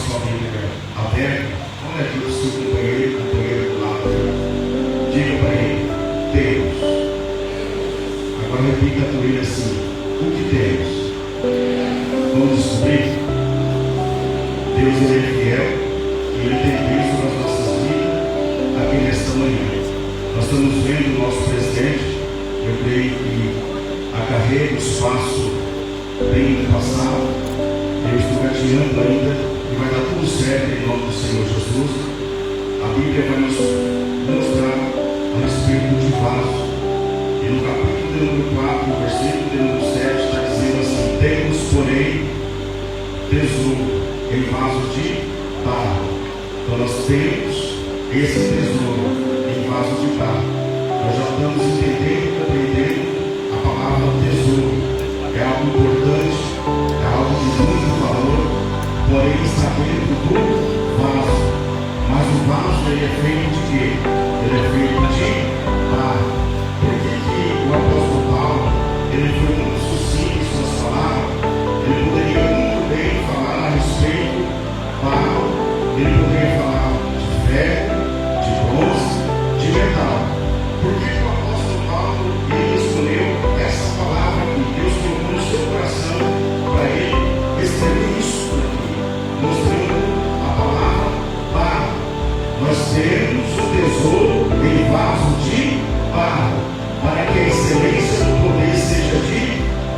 sua Bíblia aberta, olha aqui o seu companheiro do lado. Diga para ele: Deus. Agora repita por ele assim: o que temos? Vamos descobrir. Deus, ele é fiel e ele tem bênção nas nossas vidas aqui nesta manhã. Nós estamos vendo o nosso presidente. Eu creio que a carreira, o espaço bem passado, eu estou gatinhando ainda e vai dar tudo certo em nome do Senhor Jesus. A Bíblia vai nos mostrar a respeito de vaso. E no capítulo de número 4, versículo de número 7, está dizendo assim: temos, porém, tesouro em vaso de barro. Então nós temos esse tesouro em vaso de barro. Nós já estamos entendendo e compreendendo a palavra tesouro. É algo importante, é algo de muito valor, porém está dentro do vaso. Mas o vaso ele é feito de quê? Ele é feito de barro. Por que o apóstolo Paulo ele foi muito sucinto em suas palavras? Ele poderia muito bem falar a respeito de barro, ele poderia falar de ferro, de bronze, de metal. Por que o apóstolo Paulo ele escolheu essa palavra que Deus colocou no seu coração para ele escrever isso aqui, mostrando a palavra barro? Nós temos o tesouro em vaso de barro, para que a excelência do poder seja de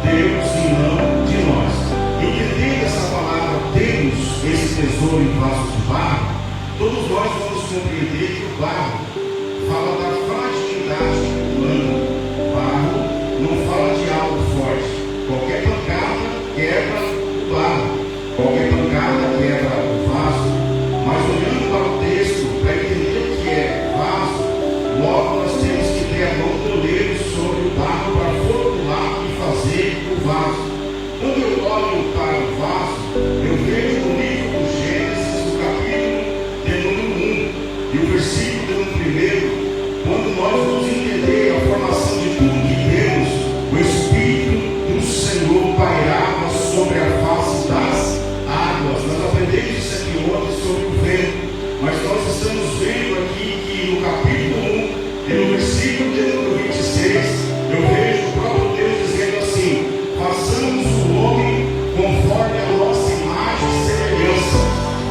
Deus e não de nós. Entendendo essa palavra, temos esse tesouro em vaso de barro, todos nós vamos compreender que o barro fala da fragilidade humana. Barro não fala de algo forte. Qualquer pancada quebra o barro, qualquer pancada quebra o vaso. Mas olhando para o texto, para entender o que é vaso, logo nós temos que ter a mão do oleiro sobre o barro para formular e fazer o vaso. Quando eu olho para o vaso, eu vejo no livro do Gênesis, no capítulo de número 1 e o versículo de número 1. Quando nós vamos entender a formação de tudo que temos, o Espírito do Senhor pairava sobre a face das águas. Nós aprendemos isso aqui ontem sobre o vento, mas nós estamos vendo aqui que no capítulo 1 e no versículo de número 26, eu vejo o próprio Deus dizendo assim: façamos o homem conforme a nossa imagem e semelhança.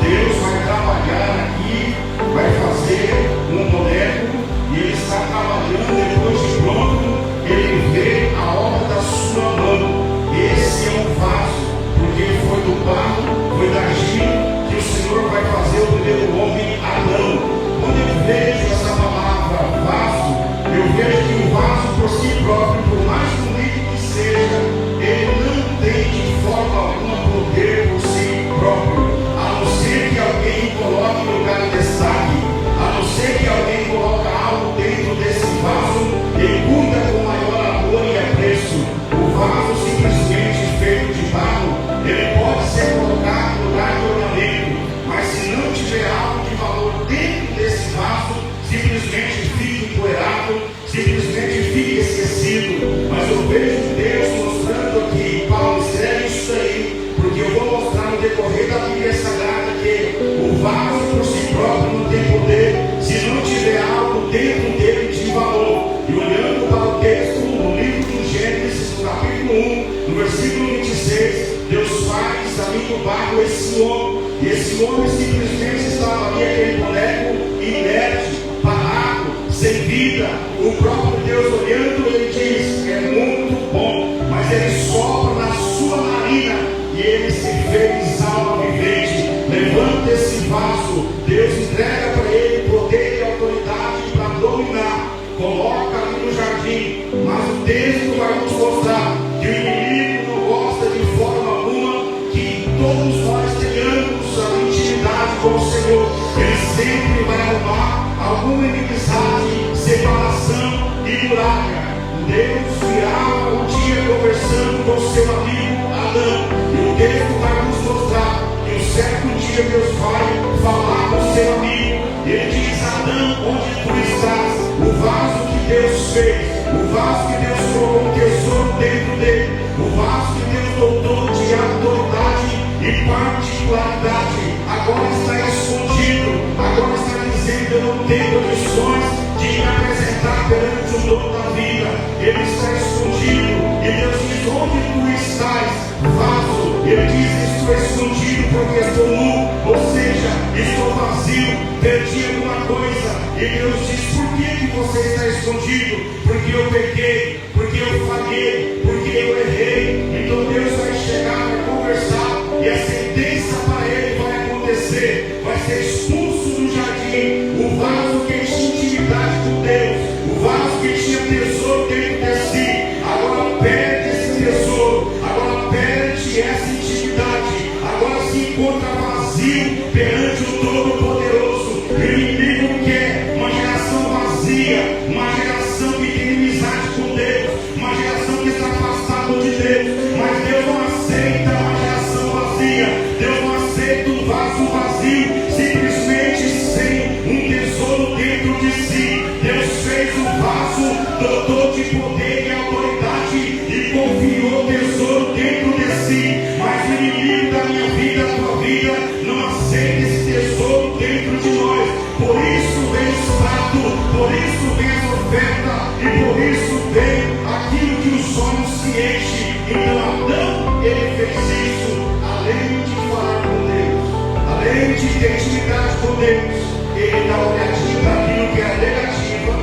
Deus vai trabalhar aqui, vai fazer um boneco. E ele está trabalhando, depois de pronto, ele vê a obra da sua mão. Esse é um vaso, porque foi do barro, foi da argila que o Senhor vai fazer o primeiro homem, Adão. Quando eu vejo essa palavra vaso, eu vejo que o vaso por si próprio, por mais bonito que seja, ele não tem de forma alguma poder por si próprio, a não ser que alguém coloque no lugar de destaque, a não ser que alguém coloque algo dentro desse vaso e cuida com maior amor e apreço. O vaso simplesmente feito de barro, ele pode ser colocado no lugar de ornamento, mas se não tiver algo de valor dentro desse vaso, simplesmente fica empoeirado, simplesmente fica esquecido. Mas eu vejo Deus mostrando aqui: Paulo, escreve isso aí, porque eu vou mostrar no decorrer da Bíblia Sagrada que o vaso por si próprio não tem poder se não tiver algo dentro dele de valor. E olhando para o texto no livro do Gênesis, no capítulo 1, no versículo 26, Deus faz ali do barro esse homem, e esse homem simplesmente estava ali, aquele boneco inerte, parado, sem vida. O próprio Deus olhando, ele diz: é muito bom, mas ele sopra na sua narina e ele se fez alma vivente. Levanta esse vaso, Deus entrega para ele poder e autoridade para dominar, coloca ali no jardim. Mas o texto vai nos mostrar que o inimigo não gosta de forma alguma que todos nós tenhamos a intimidade com o Senhor. Ele sempre vai arrumar alguma inimizade, separação e muralha. Deus virá um dia conversando com o seu amigo Adão, e o texto vai nos mostrar que um certo dia Deus vai falar com o seu amigo. Ele diz: Adão, onde tu estás? O vaso que Deus fez, o vaso que Deus colocou um tesouro dentro dele, o vaso que Deus dotou de autoridade e particularidade. Agora agora está escondido, agora está dizendo: eu não tenho condições de me apresentar perante o dono da vida. Ele está escondido, e Deus diz: onde tu estás, vaso? Ele diz: estou escondido porque estou nu, ou seja, estou vazio, perdi alguma coisa. E Deus diz: por que você está escondido? Porque eu pequei, porque eu falhei, porque eu errei. Então Deus vai chegar, vai conversar, e a sentença para ele vai acontecer, vai ser expulso do jardim. O vaso que tinha intimidade com Deus, o vaso que tinha tesouro dentro de si, agora perde esse tesouro, agora perde essa intimidade, agora se encontra vazio perante o Todo-Poderoso. O inimigo quer uma geração vazia, uma geração que tem inimizade com Deus, uma geração que está afastada de Deus. Mas Deus não aceita uma geração vazia, Deus não aceita um vaso vazio, simplesmente sem um tesouro dentro de si. Deus fez o vaso, dotou de poder e autoridade e confiou o tesouro dentro de si. Mas o inimigo da minha vida, da tua vida, não aceita esse tesouro dentro de nós. Por isso vem o fato, por isso vem a oferta, e por isso vem aquilo que os olhos se enchem. Então Adão, ele fez isso, além de falar com Deus, além de ter intimidade com Deus, ele dá olhadinha para aquilo que era negativa,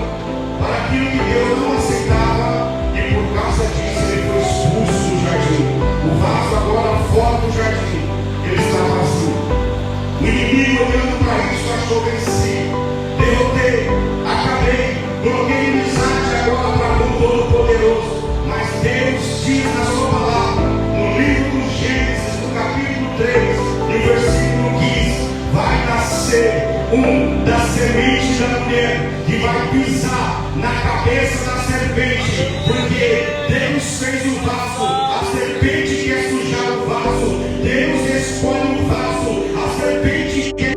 para aquilo que Deus não aceitava, e por causa disso ele foi expulso do jardim. O vaso agora fora do jardim, ele está vazio. O inimigo, olhando para isso, achou vencido. Derrotei, acabei, coloquei inimizade agora para com o Todo-Poderoso. Mas Deus diz na sua palavra, no livro do Gênesis, no capítulo 3, no versículo 15: vai nascer da semente da mulher, que vai pisar na cabeça da serpente, porque Deus fez o vaso, a serpente quer sujar o vaso, Deus escolhe o vaso, a serpente quer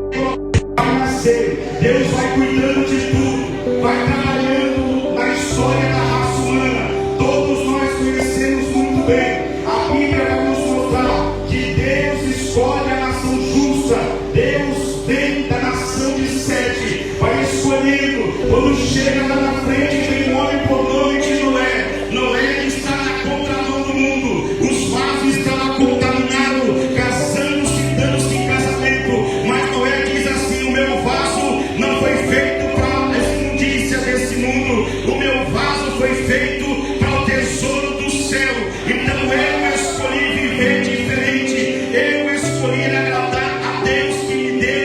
vai nascer. Deus vai cuidando de tudo, vai trabalhando na história da raça humana. Todos nós conhecemos muito bem, a Bíblia vai nos mostrar que Deus escolhe a nação justa. Deus vem da nação de Sete, vai escolhendo. Quando chega lá na frente, tem um homem por nome de Noé. Noé está na contramão do mundo, os vasos estavam contaminados, casando-se, dando-se em casamento. Mas Noé diz assim: o meu vaso não foi feito para a imundícia desse mundo, o meu vaso foi feito para o tesouro do céu. Então eu escolhi viver diferente, eu escolhi agradar a Deus que me deu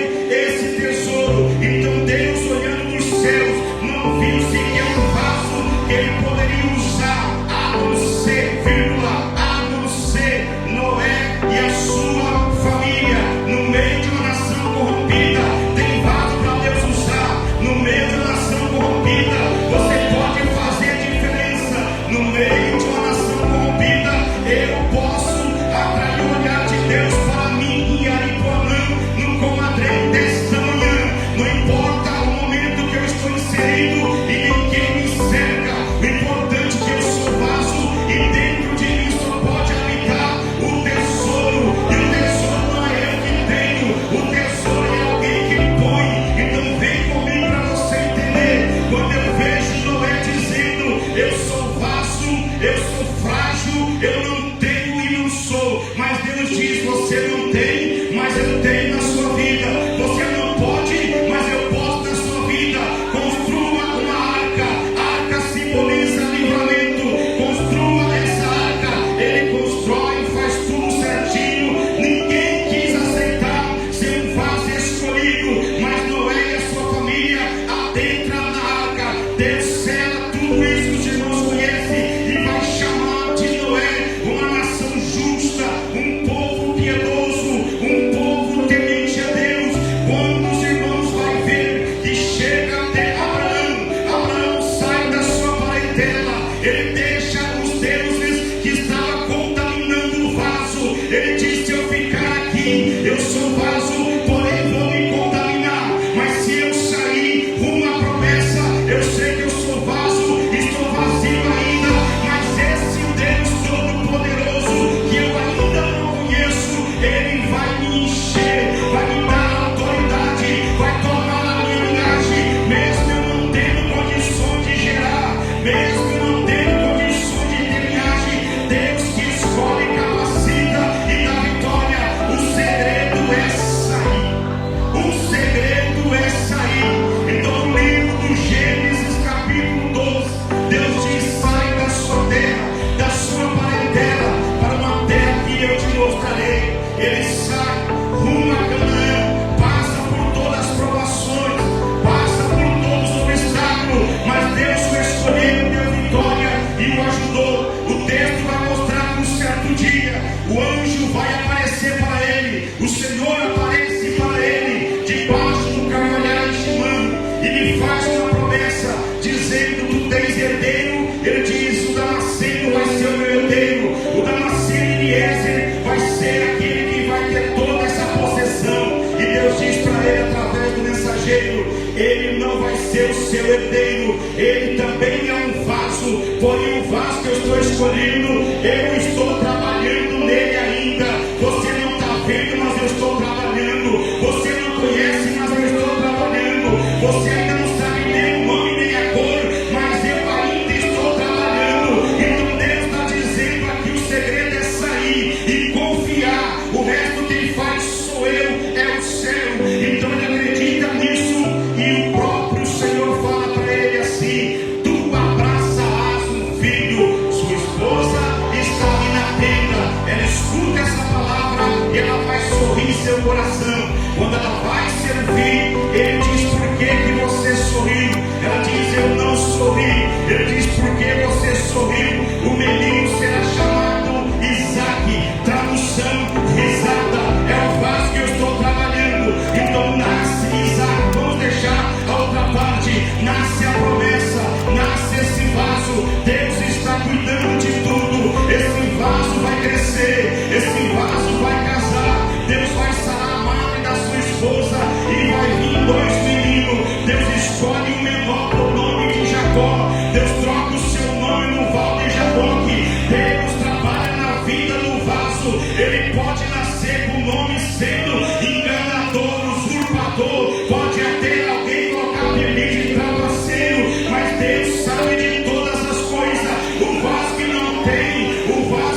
diz para ele através do mensageiro: ele não vai ser o seu herdeiro, ele também é um vaso, porém o vaso que eu estou escolhendo, eu estou trabalhando nele ainda. Você não está vendo, mas eu estou trabalhando. Você não conhece, mas eu estou trabalhando. Você ainda não sabe nem o nome nem a cor, mas eu ainda estou trabalhando. Então Deus está dizendo aqui: o segredo é sair e confiar. O resto quem faz sou eu, é o céu. Então ele acredita nisso, e o próprio Senhor fala para ele assim: tu abraçarás um filho. Sua esposa está ali na tenda, ela escuta essa palavra e ela vai sorrir em seu coração. Quando ela vai servir, ele diz: por que que você sorriu? Ela diz: eu não sorri. Ele diz: por que você sorriu? O menino será chamado Isaac. Tradução: risada. É o vaso que eu estou trabalhando. Então nasce Isaac. Vamos deixar a outra parte. Nasce a promessa, nasce esse vaso. Deus está cuidando de tudo. Esse vaso vai crescer, esse vaso vai casar. Deus vai sarar a madre da sua esposa e vai vir 2 meninos. Deus escolhe o menor pro nome de Jacó. Deus troca o seu nome no Val de Jaboque. Deus trabalha na vida do vaso. Ele pode nascer com o nome sendo enganador, usurpador. Pode até alguém colocar apelido de trapaceiro, mas Deus sabe de todas as coisas. O vaso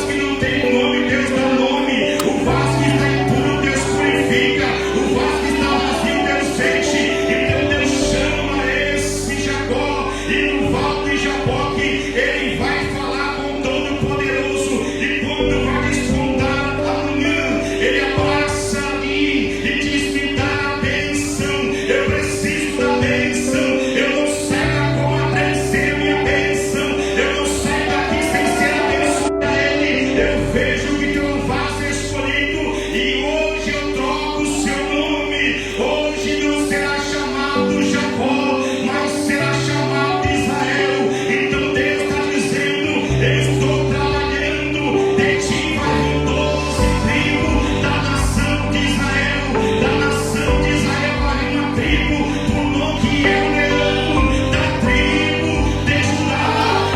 que não tem nome, Deus dá nome. O vaso que está impuro, Deus purifica. O vaso que está vazio, Deus enche. Então Deus chama esse Jacó, e no Val de Jaboque ele vai falar com o Todo-Poderoso. E quando vai desfrudar amanhã, ele abraça ali e diz: me dá a bênção. Eu preciso da bênção. Eu não saio da comadre sem a minha bênção. Eu não saio daqui sem ser abençoado a ele. Eu vejo que teu vaso é escolhido, e hoje eu troco o seu nome. Hoje não será chamado Jacó, mas será chamado Israel. Então Deus está dizendo: eu estou trabalhando. De ti vai vir 12 tribos da nação de Israel. Da nação de Israel vai vir uma tribo por nome que é o leão da tribo de Judá.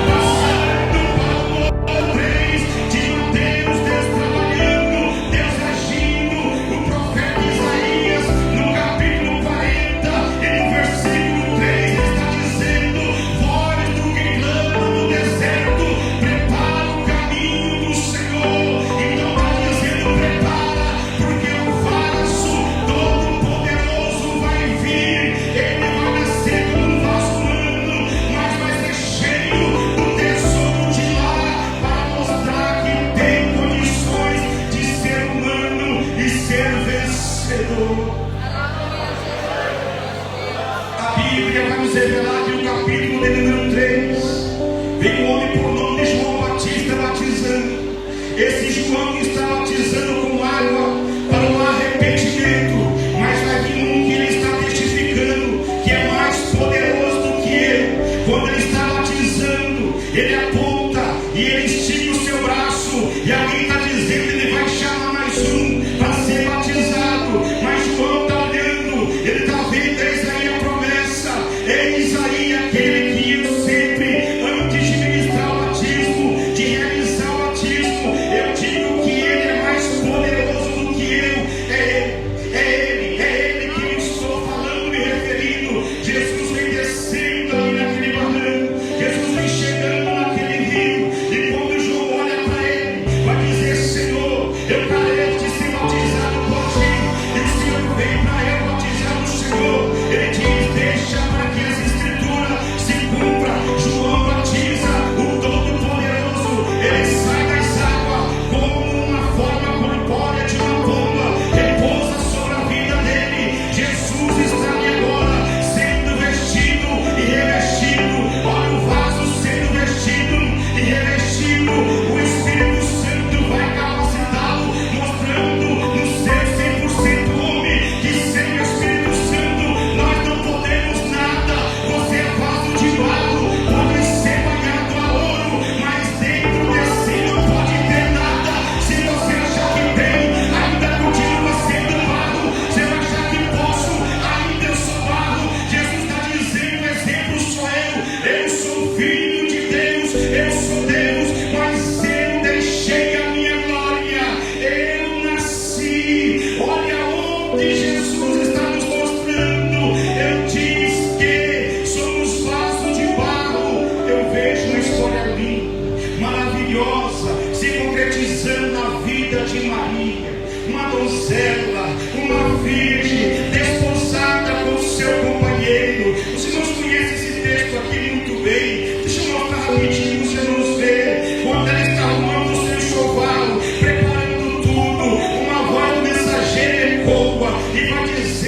Passando para o 3 de Mateus, Deus trabalhando, Deus agindo. O profeta Isaías, no capítulo 40 e no versículo 3, está dizendo: voz do que clama no deserto, prepara o caminho do Senhor. Então está dizendo: prepara, porque o vaso todo-poderoso vai vir. Ele vai nascer como um vaso humano, mas vai ser cheio do tesouro de lá, para mostrar que tem condições de ser humano e ser vencedor. A Bíblia vai nos revelar que no capítulo de número 3 vem um homem por nome de João Batista batizando. Esse João está batizando com água para o arrependimento, mas vai vir um que ele está testificando que é mais poderoso do que ele. Quando ele está batizando, ele aponta e ele estica o seu braço, e alguém está dizendo: ele vai chamar mais um para ser batizado. Mas João está olhando, ele está vendo: eis aí a promessa, eis aí aquele que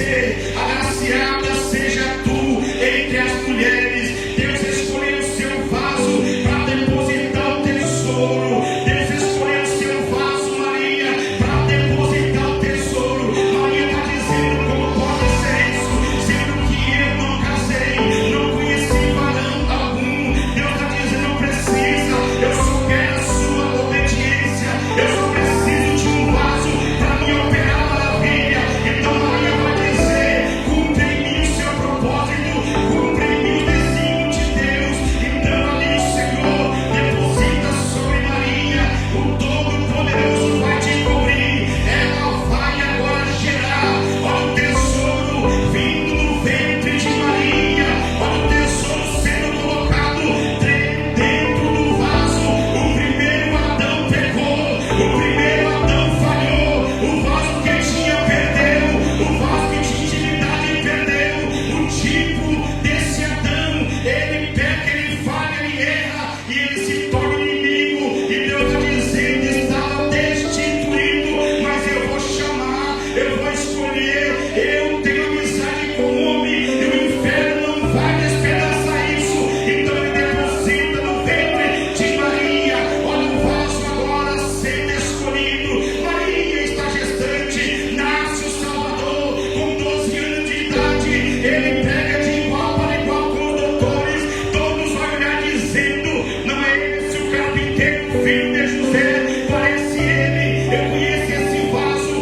você. Agraciada seja tu entre as mulheres. Deus escolheu o seu vaso para depositar o tesouro. Deus escolheu o seu vaso, Maria, para depositar o tesouro. Maria está dizendo: como pode ser isso, sendo que eu não casei, não conheci varão algum. Deus está dizendo: não precisa, eu só quero a sua obediência. Eu só preciso de um vaso para me operar maravilha. Então Maria vai dizer: cumpre em mim o seu propósito, cumpre em mim o desígnio de Deus. Então ali o Senhor deposita sobre Maria, o Todo-Poderoso vai te cobrir. Ela vai agora gerar, olha o tesouro vindo no ventre de Maria, olha o tesouro sendo colocado dentro do vaso. O primeiro Adão pecou, o primeiro Adão falhou, o vaso que tinha perdeu, o vaso que tinha intimidade perdeu. O tipo desse Adão, ele peca, ele falha, ele erra e ele se torna inimigo. E Deus está dizendo: estava destituído, mas eu vou chamar, eu vou escolher, eu tenho amizade com o homem e o inferno não vai despedaçar isso. Então ele deposita no ventre de Maria, olha o vaso agora sendo escolhido. Maria está gestante, nasce o Salvador com 12 anos de idade. Ele prega de igual para igual com os doutores, todos vão olhar dizendo: não é esse o carpinteiro, filho de José? Parece ele, eu conheço esse vaso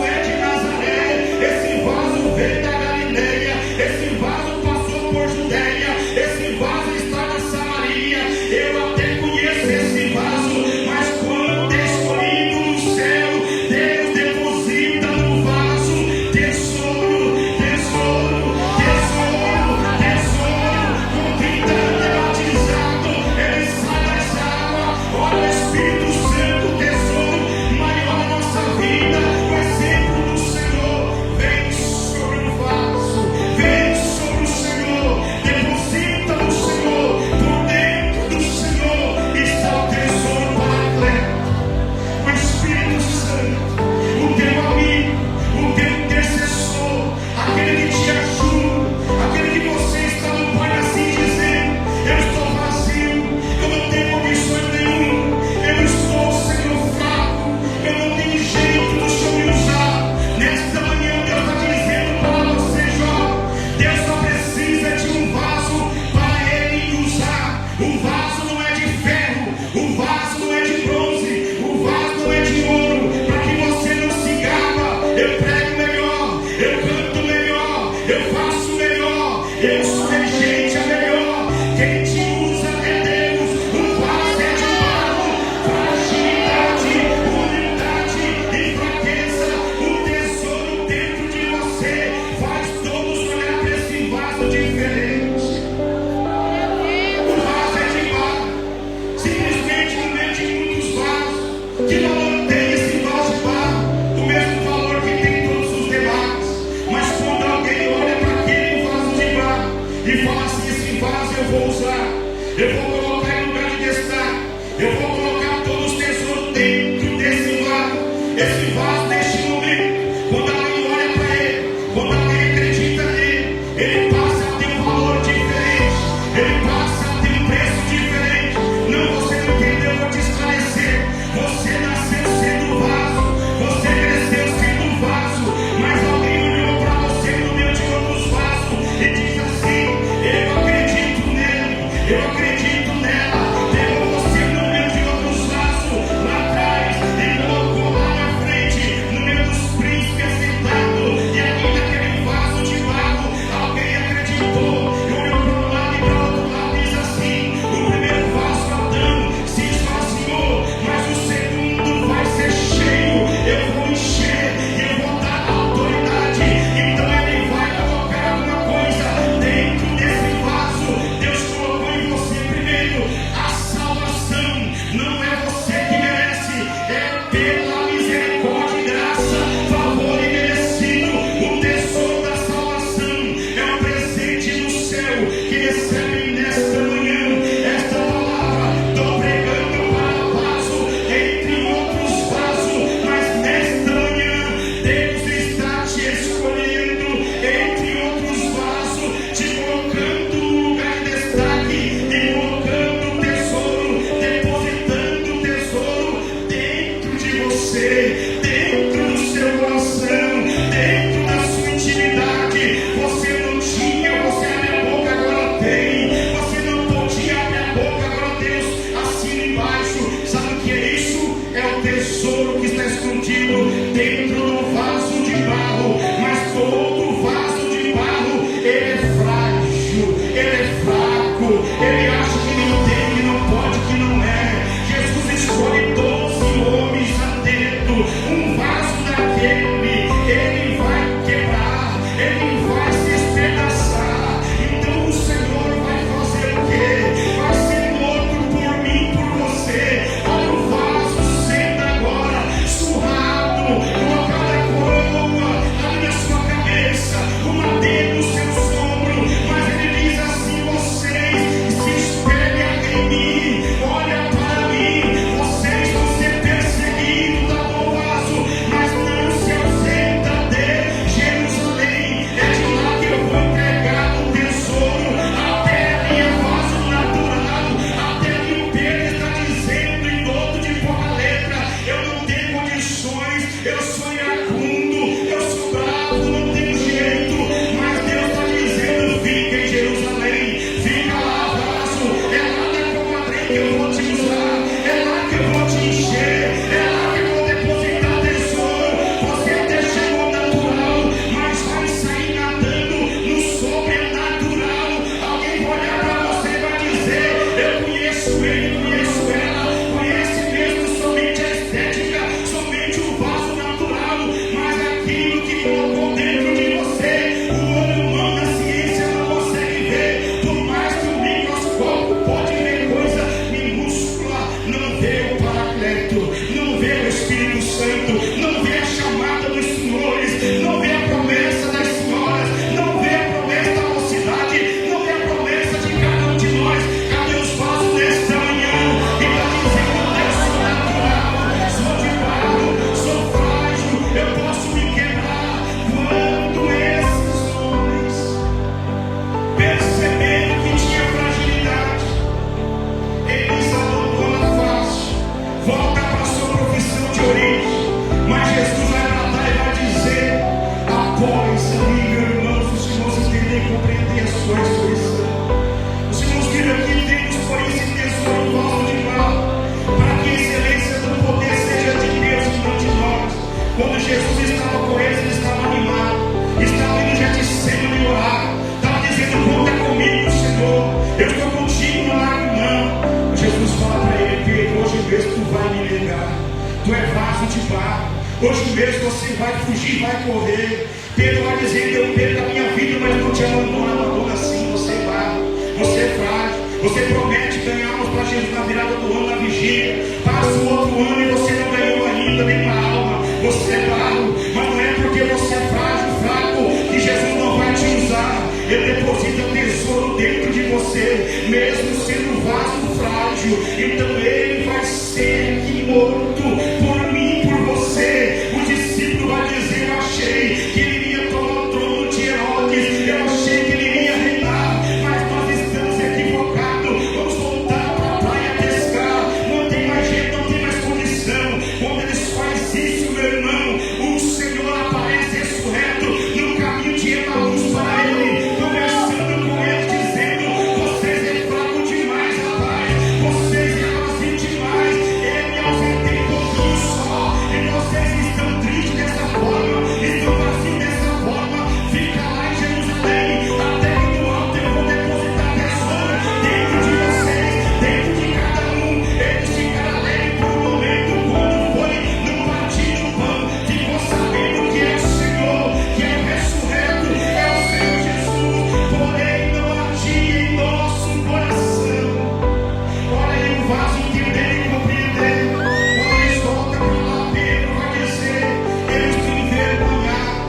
é de Nazaré, esse vaso veio da Galileia, esse vaso passou por Judeia, esse vaso está na Samaria. Eu até conheço esse vaso, mas quando é escolhido no céu, Deus deposita no vaso tesouro, tesouro, tesouro, tesouro. Com 30 anos de batizado, ele sai das águas. Olha o Espírito Santo, tesouro maior da nossa vida, o exemplo do Senhor. Vem sobre o vaso, vem sobre o Senhor, deposita no Senhor, por dentro do Senhor está o tesouro paracleto, o Espírito Santo, o teu amigo, o teu intercessor, aquele que te ajuda, aquele que você está no Pai assim dizendo: eu estou vazio, eu não tenho condições nenhuma, eu estou, Senhor, fraco, eu não tenho jeito do Senhor me usar. Nesta manhã Deus está dizendo para você, jovem: Deus só precisa de um vaso para Ele usar. O vaso não é de ferro, o vaso não é de bronze, o vaso não é de ouro, para que você não se gaba. Eu prego melhor, eu canto melhor, eu faço melhor, eu sou regente melhor. Quem te usa é Deus. O vaso é de barro, fragilidade, humildade e fraqueza. O tesouro dentro de você faz todos olhar para esse vaso diferente. O vaso é de barro, simplesmente no meio de muitos vasos. Que valor tem esse vaso de barro? O mesmo valor que tem todos os demais. Mas quando alguém olha para aquele vaso de barro e fala assim: esse vaso eu vou usar, eu vou colocar em lugar de destaque, eu vou colocar todos os tesouros dentro desse vaso. Esse vaso neste momento, quando alguém olha para ele, quando alguém acredita nele, ele passa a ter um valor diferente, ele passa a ter um preço diferente. Não, você não entendeu, eu vou te esclarecer. Você nasceu sendo vaso, você cresceu sendo vaso, mas alguém olhou para você no meio de outros vasos e diz assim: eu acredito nele, eu acredito nela. Pegou você no meio de faz ali, meu irmão, os irmãos entender e compreender a sua ressurreição. Os irmãos viram aqui, temos por esse tesouro em vaso de barro, para que a excelência do poder seja de Deus e não de nós. Quando Jesus estava com eles, ele estava animado, estava indo já dizendo de orar, estava dizendo: conta comigo, Senhor, eu estou contigo, não largo não. Jesus fala para ele: Pedro, hoje mesmo tu vai me negar, tu é vaso de barro, hoje mesmo você vai fugir, vai correr. Pedro vai dizer: eu perco a minha vida, mas não te abandono assim. Você é barro, você é frágil, você promete ganhar almas para Jesus na virada do ano, na vigília, passa o outro ano e você não ganhou ainda nenhuma alma. Você é barro, mas não é porque você é frágil, fraco, que Jesus não vai te usar. Ele deposita tesouro dentro de você, mesmo sendo vaso frágil. Então ele vai ser aqui morto por mim, por você. O discípulo vai dizer: eu achei que ele iria tomar o trono de Herodes, eu achei que ele iria reinar, mas nós estamos equivocados. Vamos voltar para a praia pescar, não tem mais jeito, não tem mais condição. Quando eles fazem isso, meu irmão, o Senhor aparece ressurreto no caminho de Emaús para ele, conversando com ele, dizendo: vocês é fraco demais, rapaz, vocês é vazio demais, eu me ausentei um pouquinho só, e vocês estão tristes dessa forma, estão vazios dessa forma. Fica lá em Jerusalém, até que do alto eu vou depositar tesouro dentro de vocês, dentro de cada um. Eles ficaram alegres por um momento, quando foi no partir do pão, ficou sabendo que é o Senhor, que é o ressurreto, é o Senhor Jesus, porém não ardia em nosso coração. Olha aí o vaso entender e compreender. Quando eles voltam para lá, Pedro vai dizer: eu estou envergonhado,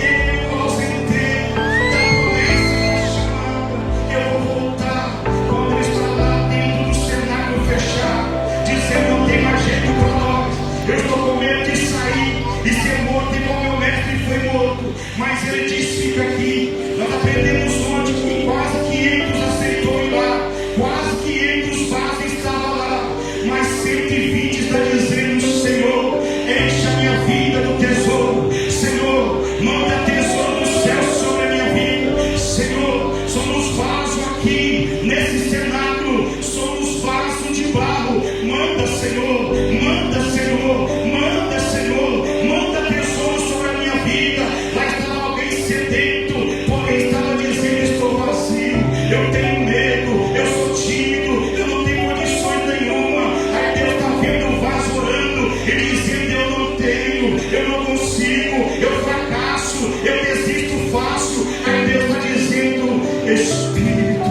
eu ausentei da promessa da chamada, eu vou voltar. Quando ele está lá dentro do cenário fechado, dizendo: não tem mais jeito para nós, eu estou com medo de sair e ser morto igual meu mestre foi morto. Mas ele diz: fica aqui. Nós aprendemos ontem que quase 500 aceitou ir lá, quase 500 vasos estavam lá, mas 120 está dizendo: Senhor, enche a minha vida do tesouro. Senhor, manda tesouro do céu sobre a minha vida. Senhor, somos vasos aqui nesse cenário, somos vasos de barro. Manda, Senhor, manda, Senhor, manda, Senhor, manda tesouro sobre a minha vida. Lá estava alguém sedento, porém estava dizendo: estou vazio, eu tenho medo, eu sou tímido, eu não tenho condições nenhuma. Aí Deus está vendo o vaso orando e dizendo: eu não tenho, eu não consigo, eu fracasso, eu desisto fácil. Aí Deus está dizendo: Espírito,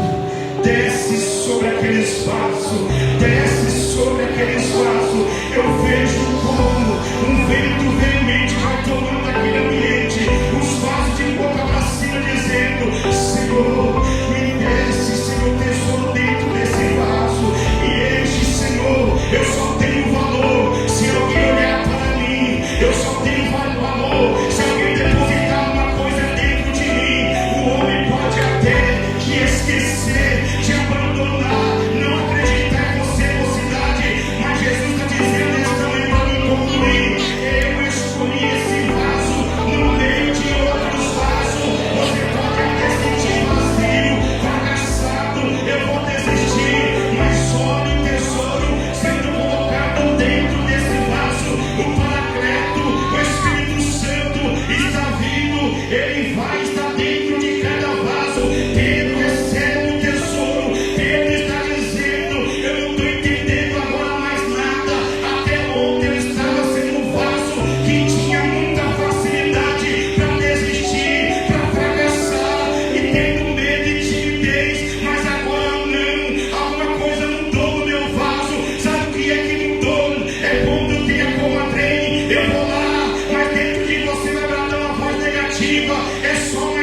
desce sobre aqueles vasos, desce sobre aqueles vasos. Eu vejo como um vento veemente vai tomando aquele ambiente, os vasos de boca para cima, dizendo: Senhor, me desce, Senhor, tesouro dentro desse vaso, e enche, Senhor. Eu só tenho valor se alguém olhar para mim, eu só tenho valor se alguém depositar uma coisa dentro de mim. O homem pode até que esquecer, te abandonar, não acreditar em você, mocidade, mas Jesus está dizendo esta manhã para mim concluir: eu escolhi esse vaso no meio de outros vasos. Você pode até sentir vazio, fracassado, eu vou desistir, mas olhe o tesouro sendo colocado dentro desse vaso. O Paracleto, o Espírito Santo está vindo, ele vai estar dentro de cada vaso. Pedro recebe o tesouro. Pedro está dizendo: eu não estou entendendo agora mais nada. Até ontem eu estava sendo um vaso que tinha muita facilidade para desistir, para fracassar e tendo medo e timidez, mas agora não. Alguma coisa mudou no meu vaso. Sabe o que é que mudou? É quando eu tenho a comadre, eu vou lá, mas dentro de você vai dar uma voz negativa. É só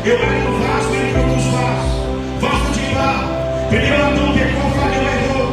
Eu era um vaso entre outros vasos, vaso de barro. Primeiro Adão pecou, falhou, errou.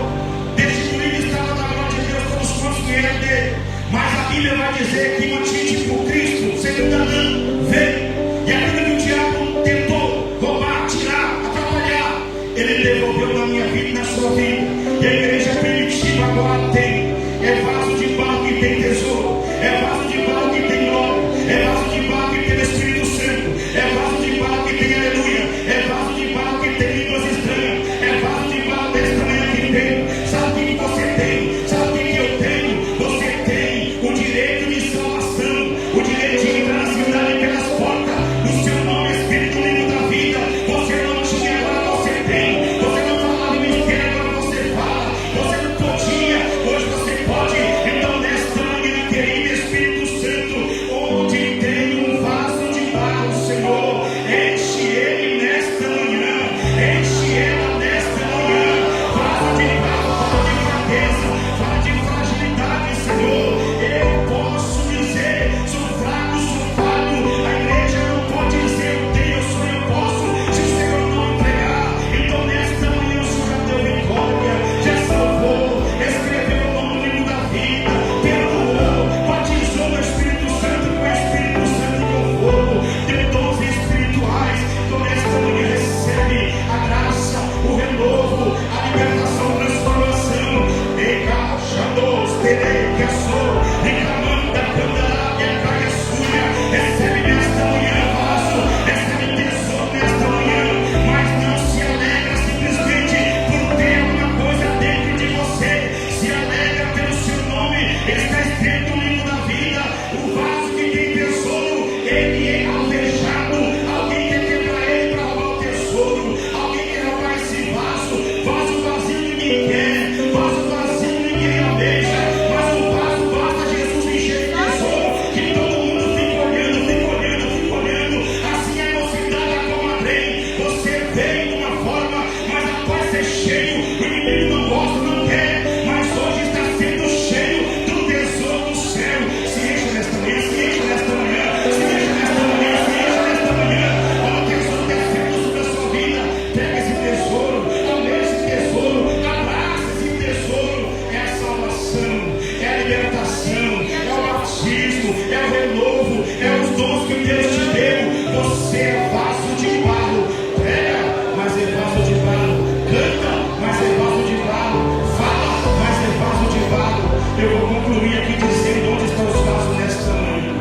Destituído estava da glória de Deus todos quantos vieram dele. Mas a Bíblia vai dizer que o antítipo Cristo, segundo Adão, veio. E aquilo que o diabo tentou roubar, tirar, atrapalhar, ele devolveu na minha vida e na sua vida. E a igreja primitiva agora tem. É vaso de barro que tem tesouro. É vaso de barro que tem glória. É vaso de barro que tem o Espírito Santo. É vaso de barro que tem aleluia. É vaso de barro que tem línguas estranhas. É vaso de barro desta manhã que tem. Sabe o que você tem? Sabe o que eu tenho? Você tem o direito de salvação. O direito de entrar na cidade pelas portas. O seu nome é escrito no livro da vida. Você não tinha, agora você tem. Você não falava em mistério, agora você fala. Você não podia, hoje você pode. Então nesta manhã, querido Espírito Santo, onde tem um vaso de barro, Senhor, enche ele nesta manhã, enche ela nesta manhã. Vaso de barro, fala de fraqueza, fala de fragilidade, Senhor. Eu posso dizer, sou fraco, sou falho. A igreja não pode dizer eu tenho, eu sou, eu posso, se o Senhor não entregar. Então nesta manhã o Senhor já deu vitória, já salvou, escreveu o nome no livro da vida, perdoou, batizou no Espírito Santo com o Espírito Santo e com fogo, deu dons espirituais. Então nesta manhã recebe a graça, o renovo, a libertação, a transformação. Ecaixados, telecaçou, reclamanda, candalária, caia suja. Recebe nesta manhã vaso, recebe tesouro nesta manhã, mas não se alegra simplesmente por ter alguma coisa dentro de você. Se alegra pelo seu nome, está escrito no livro da vida. O vaso que tem tesouro, ele é alvejado. Alguém quer quebrar ele para roubar o tesouro. Alguém quer roubar esse vaso. Vaso vazio ninguém quer, vaso vazio ninguém almeja. Mas o vaso basta Jesus encher de tesouro, que todo mundo fica olhando, fica olhando, fica olhando. Assim é a mocidade a qual adrei. Você veio de uma forma, mas após ser cheio, o inimigo não gosta, não quer. Mas hoje está sendo cheio do tesouro do céu. Se enche nesta manhã, se enche nesta manhã, se enche nesta manhã, se enche nesta manhã. Olha o tesouro descendo sobre a sua vida. Pega esse tesouro, almeja esse tesouro, abraça esse tesouro. É a salvação, é a libertação, é o batismo, é o renovo, é os dons que Deus te deu. Você é vaso de barro. Prega, mas é vaso de barro. Canta, mas é vaso de barro. Fala, mas é vaso de barro. Eu vou concluir aqui dizendo onde estão os vasos nesta manhã.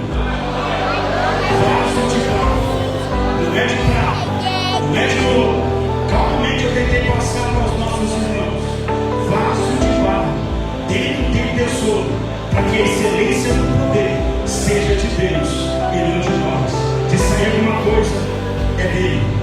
Vaso de barro. Não é de prata, não é de ouro. Calmamente eu tentei passar para os nossos irmãos. Vaso de barro. Dentro tem tesouro, para que a excelência do poder seja de Deus e não de nós. Se sair alguma coisa, é dele.